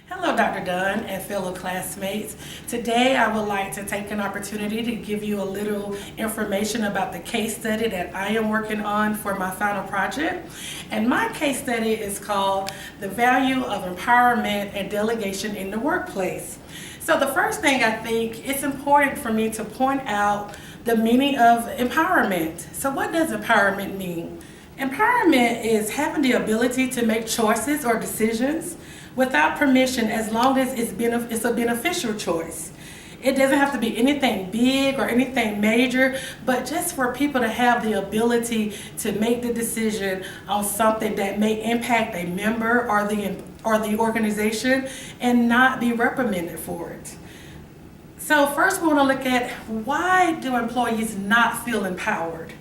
Hello, Dr. Dunn and fellow classmates. Today, I would like to take an opportunity to give you a little information about the case study that I am working on for my final project. And my case study is called The Value of Empowerment and Delegation in the Workplace. So the first thing I think it's important for me to point out the meaning of empowerment. So what does empowerment mean? Empowerment is having the ability to make choices or decisions without permission, as long as it's a beneficial choice. It doesn't have to be anything big or anything major, but just for people to have the ability to make the decision on something that may impact a member or the organization and not be reprimanded for it. So first we want to look at, why do employees not feel empowered?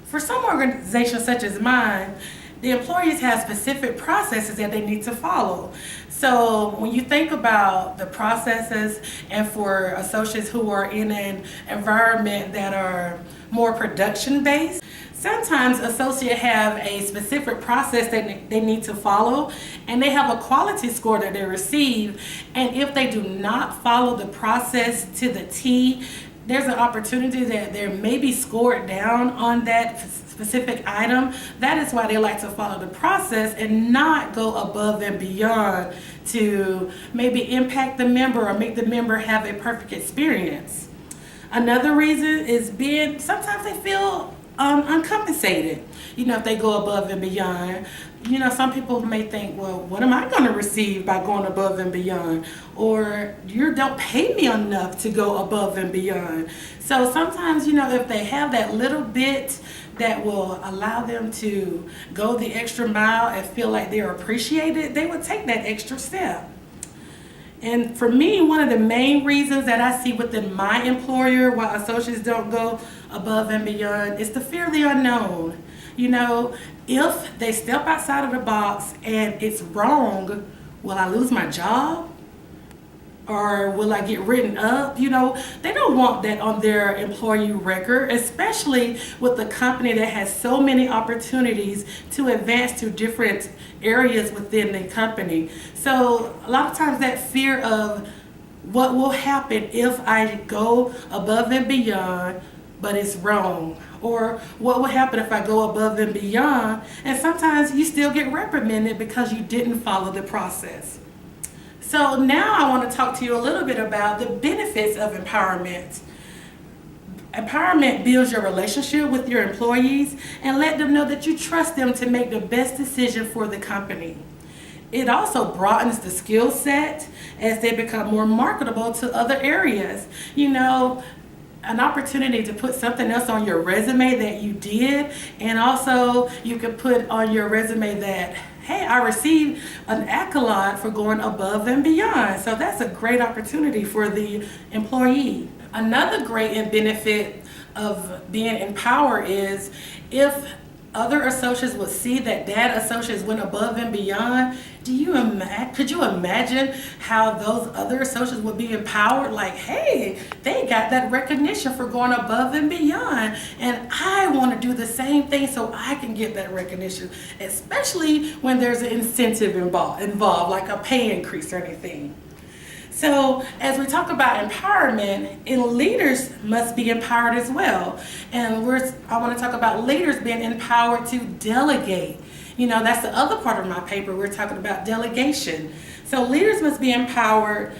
For some organizations such as mine, the employees have specific processes that they need to follow. So when you think about the processes, and for associates who are in an environment that are more production based, sometimes associates have a specific process that they need to follow, and they have a quality score that they receive. And if they do not follow the process to the T, there's an opportunity that there may be scored down on that specific item. That is why they like to follow the process and not go above and beyond to maybe impact the member or make the member have a perfect experience. Another reason is sometimes they feel uncompensated. If they go above and beyond. Some people may think, well, what am I going to receive by going above and beyond? Or you don't pay me enough to go above and beyond. So sometimes, if they have that little bit that will allow them to go the extra mile and feel like they're appreciated, they would take that extra step. And for me, one of the main reasons that I see within my employer why associates don't go above and beyond is the fear of the unknown. If they step outside of the box and it's wrong, will I lose my job? Or will I get written up? They don't want that on their employee record, especially with a company that has so many opportunities to advance to different areas within the company. So a lot of times that fear of what will happen if I go above and beyond, but it's wrong, or what will happen if I go above and beyond, and sometimes you still get reprimanded because you didn't follow the process. So now I want to talk to you a little bit about the benefits of empowerment. Empowerment builds your relationship with your employees and let them know that you trust them to make the best decision for the company. It also broadens the skill set as they become more marketable to other areas. An opportunity to put something else on your resume that you did, and also you could put on your resume that, hey, I received an accolade for going above and beyond. So that's a great opportunity for the employee. Another great benefit of being empowered is if other associates would see that associates went above and beyond. Could you imagine how those other associates would be empowered? Like, hey, they got that recognition for going above and beyond, and I want to do the same thing so I can get that recognition, especially when there's an incentive involved, like a pay increase or anything. So as we talk about empowerment, and leaders must be empowered as well. And I want to talk about leaders being empowered to delegate. That's the other part of my paper. We're talking about delegation. So leaders must be empowered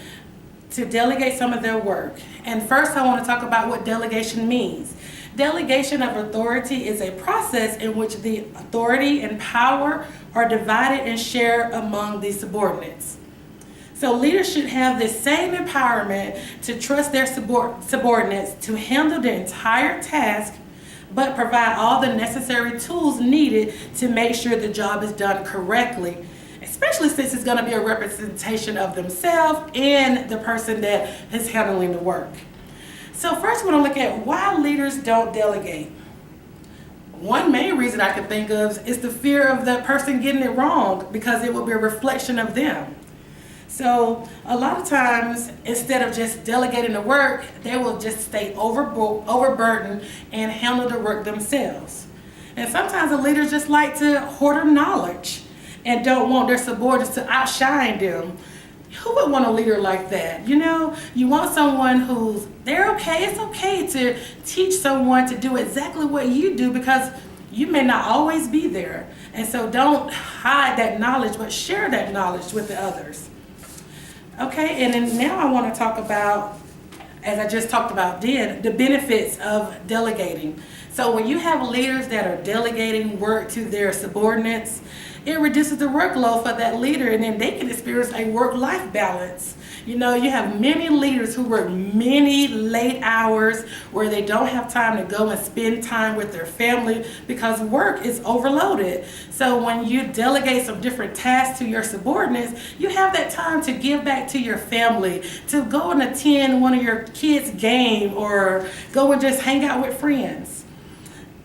to delegate some of their work. And first I want to talk about what delegation means. Delegation of authority is a process in which the authority and power are divided and shared among the subordinates. So leaders should have the same empowerment to trust their subordinates to handle the entire task, but provide all the necessary tools needed to make sure the job is done correctly, especially since it's going to be a representation of themselves and the person that is handling the work. So first we're going to look at why leaders don't delegate. One main reason I can think of is the fear of the person getting it wrong, because it will be a reflection of them. So a lot of times, instead of just delegating the work, they will just stay overburdened and handle the work themselves. And sometimes the leaders just like to hoard knowledge and don't want their subordinates to outshine them. Who would want a leader like that? You know, you want someone who's, they're okay. It's okay to teach someone to do exactly what you do because you may not always be there. And so don't hide that knowledge, but share that knowledge with the others. Okay, and then now I want to talk about, as I just talked about then, the benefits of delegating. So when you have leaders that are delegating work to their subordinates, it reduces the workload for that leader, and then they can experience a work-life balance. You know, you have many leaders who work many late hours where they don't have time to go and spend time with their family because work is overloaded. So when you delegate some different tasks to your subordinates, you have that time to give back to your family, to go and attend one of your kids' game or go and just hang out with friends.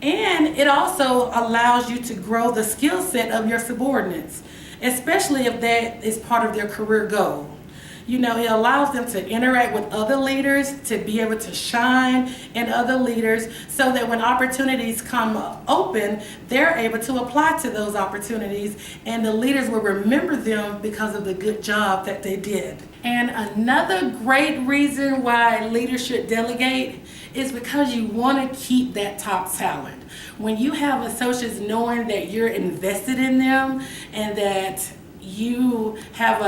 And it also allows you to grow the skill set of your subordinates, especially if that is part of their career goal. You know, it allows them to interact with other leaders, to be able to shine in other leaders so that when opportunities come open, they're able to apply to those opportunities and the leaders will remember them because of the good job that they did. And another great reason why leaders should delegate is because you want to keep that top talent. When you have associates knowing that you're invested in them and that you have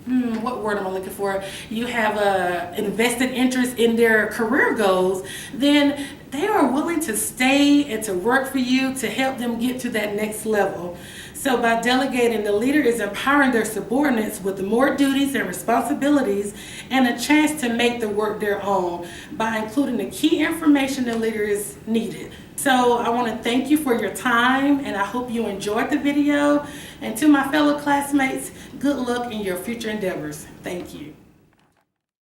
what word am I looking for? You have a invested interest in their career goals, then they are willing to stay and to work for you to help them get to that next level. So by delegating, the leader is empowering their subordinates with more duties and responsibilities and a chance to make the work their own by including the key information the leader is needed. So I want to thank you for your time, and I hope you enjoyed the video. And to my fellow classmates, good luck in your future endeavors. Thank you.